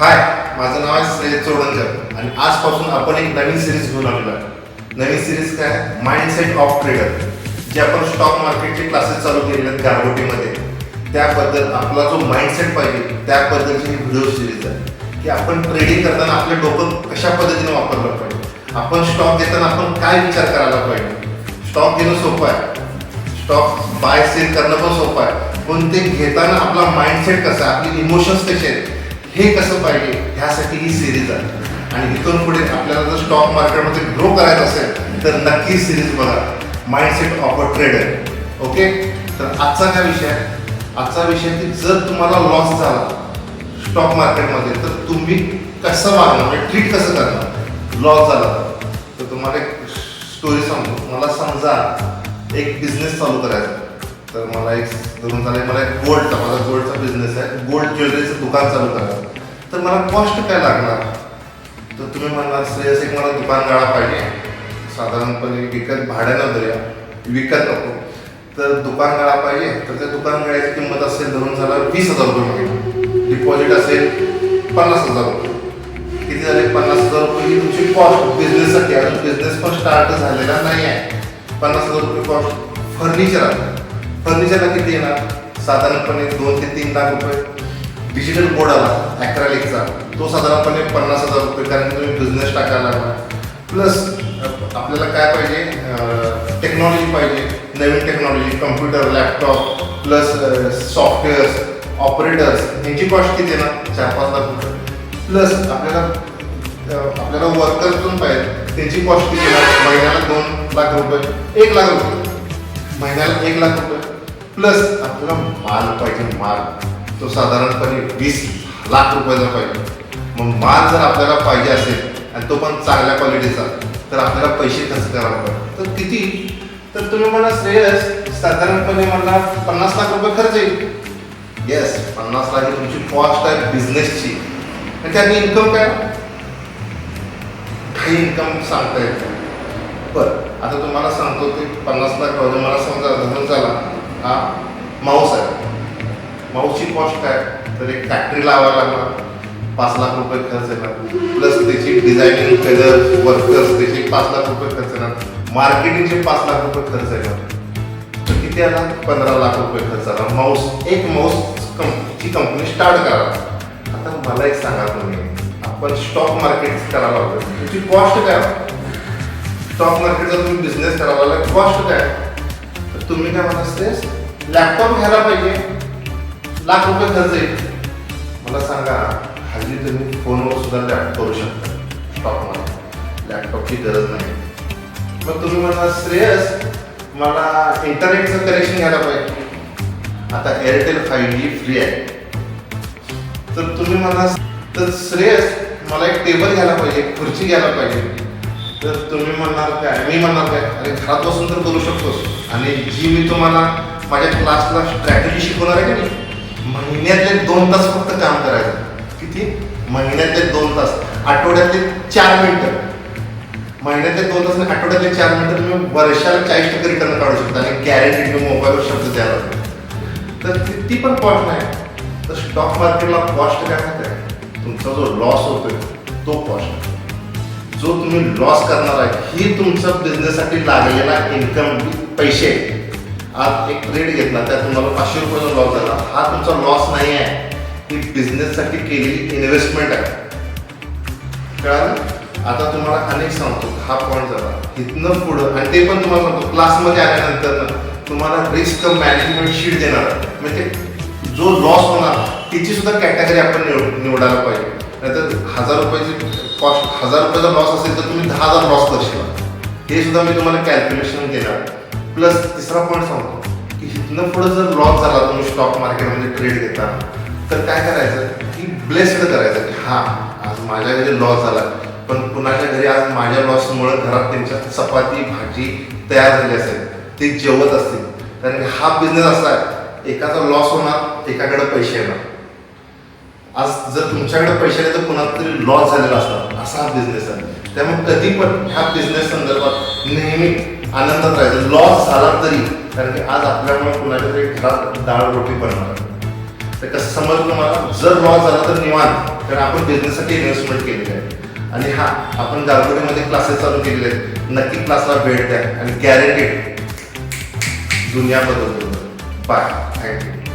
हाय, माझं नाव आहे श्रेयस चोडणकर आणि आजपासून आपण एक नवीन सिरीज घेऊन आलेलो आहे. नवीन सिरीज काय? Mindset of trader. जे आपण स्टॉक मार्केटचे क्लासेस चालू केलेले आहेत गारगोटीमध्ये, त्याबद्दल आपला जो माइंडसेट पाहिजे त्याबद्दलची ही व्हिडिओ सिरीज आहे. की आपण ट्रेडिंग करताना आपलं डोकं कशा पद्धतीने वापरलं पाहिजे, आपण स्टॉक घेताना आपण काय विचार करायला पाहिजे. स्टॉक घेणं सोपं आहे, स्टॉक बाय सेल करणं पण सोपं आहे, पण ते घेताना आपला माइंडसेट कसा आहे, आपली इमोशन्स कसे आहेत हे कसं पाहिजे, ह्यासाठी ही सिरीज आहे. आणि इथून पुढे आपल्याला जर स्टॉक मार्केटमध्ये ग्रो करायचं असेल तर नक्की सिरीज बघा, mindset of a trader. Okay, तर आजचा काय विषय आहे? आजचा विषय की जर तुम्हाला लॉस झाला स्टॉक मार्केटमध्ये तर तुम्ही कसं वागणार, म्हणजे ट्रीट कसं करणार. लॉस झाला तर तुम्हाला एक स्टोरी सांगतो. मला समजा एक बिझनेस चालू करायचा, तर मला एक धरून चालेल, मला एक माझा गोल्डचा बिझनेस आहे, गोल्ड ज्वेलरीचं दुकान चालू करायचं. तर मला कॉस्ट काय लागणार? तर तुम्ही म्हणणार श्रेयस एक मला दुकान गाळा पाहिजे, साधारणपणे विकत भाड्यानं धरूया, विकत नको, तर दुकान गाळा पाहिजे. तर त्या दुकान गाळ्याची किंमत असेल धरून झाला 20,000 रुपये महिना, डिपॉझिट असेल 50,000 रुपये. किती झाले? 50,000 रुपये ही तुमची कॉस्ट बिझनेससाठी. अजून बिझनेस पण स्टार्ट झालेला नाही आहे. 50,000 रुपये कॉस्ट. फर्निचर आहे, फर्निचरला किती येणार? साधारणपणे 2 ते 3 लाख रुपये. डिजिटल बोर्ड आला ॲक्रेलिकचा, तो साधारणपणे 50,000 रुपये, कारण की तुम्ही बिझनेस टाकायला लागला. प्लस आपल्याला काय पाहिजे? टेक्नॉलॉजी पाहिजे, नवीन technology, computer, laptop, plus softwares, operators, यांची कॉस्ट किती येणार? 4-5 लाख रुपये. प्लस आपल्याला वर्कर्स पण पाहिजे, त्यांची कॉस्ट किती येणार? महिन्याला 2 लाख रुपये, 1 लाख रुपये, महिन्याला 1 लाख रुपये. प्लस आपल्याला माल पाहिजे, माल तो साधारणपणे 20 लाख रुपयाचा पाहिजे. मग माल जर आपल्याला पाहिजे असेल आणि तो पण चांगल्या क्वालिटीचा, तर आपल्याला पैसे खर्च करायला पाहिजे. तर किती? तर तुम्ही म्हणा श्रेयस साधारणपणे मला 50 लाख रुपये खर्च येईल. येस, 50 लाख ही तुमची कॉस्ट आहे बिझनेसची. आणि त्याने इन्कम काय? काही इन्कम सांगता येत नाही. बरं, आता तुम्हाला सांगतो की 50 लाख पाहिजे. मला समजा धरून झाला हा माऊस आहे, माऊसची कॉस्ट काय? तर एक फॅक्टरी लावायला लागणार, 5 लाख रुपये खर्च येणार. प्लस त्याची डिझायनिंग, कलर, वर्कर्स, त्याचे 5 लाख रुपये खर्च येणार. मार्केटिंगचे 5 लाख रुपये खर्च येणार. तर किती आला? 15 लाख रुपये खर्च आला. एक माऊस ची कंपनी स्टार्ट करा. आता मला एक सांगा तुम्ही, आपण स्टॉक मार्केट करायला लागलो, त्याची कॉस्ट काय? स्टॉक मार्केटचा तुम्ही बिझनेस करायला लागला, कॉस्ट काय? तर तुम्ही काय म्हणत असते? लॅपटॉप घ्यायला पाहिजे, लाख रुपये खर्च येईल. मला सांगा, हल्ली तुम्ही फोनवर सुद्धा लॅपटॉप करू शकता स्टॉकमध्ये, लॅपटॉपची गरज नाही. मग तुम्ही म्हणा श्रेयस मला इंटरनेटचं कनेक्शन घ्यायला पाहिजे. आता एअरटेल 5G फ्री आहे. तर तुम्ही म्हणा तर श्रेयस मला एक टेबल घ्यायला पाहिजे, खुर्ची घ्यायला पाहिजे. तर तुम्ही म्हणणार काय? मी म्हणणार काय? अरे घरात बसून तर करू शकतोस. आणि जी मी तुम्हाला माझ्या क्लासला स्ट्रॅटेजी शिकवणार आहे की नाही, महिन्यातले 2 तास फक्त काम करायचं. किती? महिन्यातले 2 तास, आठवड्यातले 4 मिनिटं. महिन्यातले 2 तास आणि आठवड्यातले 4 मिनिटं तुम्ही वर्षाला 40% रिटर्न काढू शकता. आणि गॅरंटी तुम्ही मोबाईलवर शब्द द्यायला, तर ती पण कॉस्ट नाही. तर स्टॉक मार्केटला कॉस्ट काय माहिती आहे? तुमचा जो लॉस होतोय तो कॉस्ट. जो तुम्ही लॉस करणार आहे ही तुमचा बिझनेससाठी लागलेला इन्कम, पैसे. आज एक ट्रेड घेतला, त्यात तुम्हाला 500 रुपयाचा लॉस झाला, हा तुमचा लॉस नाही आहे, ही बिझनेससाठी केलेली इन्व्हेस्टमेंट आहे. कळालं? आता तुम्हाला अनेक सांगतो, हा पॉईंट झाला. इथनं पुढं, आणि ते पण तुम्हाला सांगतो क्लासमध्ये आल्यानंतर तुम्हाला रिस्क मॅनेजमेंट शीट देणार. म्हणजे जो लॉस होणार तिची सुद्धा कॅटेगरी आपण निवडायला पाहिजे. नाहीतर 1000 रुपयाची कॉस्ट, 1000 रुपयाचा लॉस असेल तर तुम्ही 10,000 लॉस करशील, हे सुद्धा मी तुम्हाला कॅल्क्युलेशन देणार. प्लस तिसरा पॉईंट सांगतो की इथनं पुढं जर लॉस झाला तुम्ही स्टॉक मार्केटमध्ये ट्रेड घेता, तर काय करायचं की ब्लेस्ड करायचं की हां आज माझ्या घरी लॉस झाला, पण कुणाच्या घरी आज माझ्या लॉसमुळे घरात त्यांच्या चपाती भाजी तयार झाली असेल, ते जेवत असतील. कारण हा बिझनेस असा आहे, एकाचा लॉस होणार, एकाकडे पैसे येणार. आज जर तुमच्याकडे पैसे आले तर कुणाला तरी लॉस झालेला असणार, असा हा बिझनेस आहे. त्यामुळे कधी पण ह्या बिझनेस संदर्भात नेहमी आनंदात राहायचं. लॉस झाला तरी, कारण की आज आपल्यामुळे कुणाच्या तरी घरात डाळ रोटी बनणार. तर कसं समज तुम्हाला, जर लॉस झाला तर निवांत, कारण आपण बिझनेससाठी इन्व्हेस्टमेंट केलेली आहे. आणि हा आपण गारगोटीमध्ये क्लासेस चालू केलेले आहेत. नक्की क्लासला भेट द्या आणि गॅरंटेड दुनिया बदलतो. बाय. थँक्यू.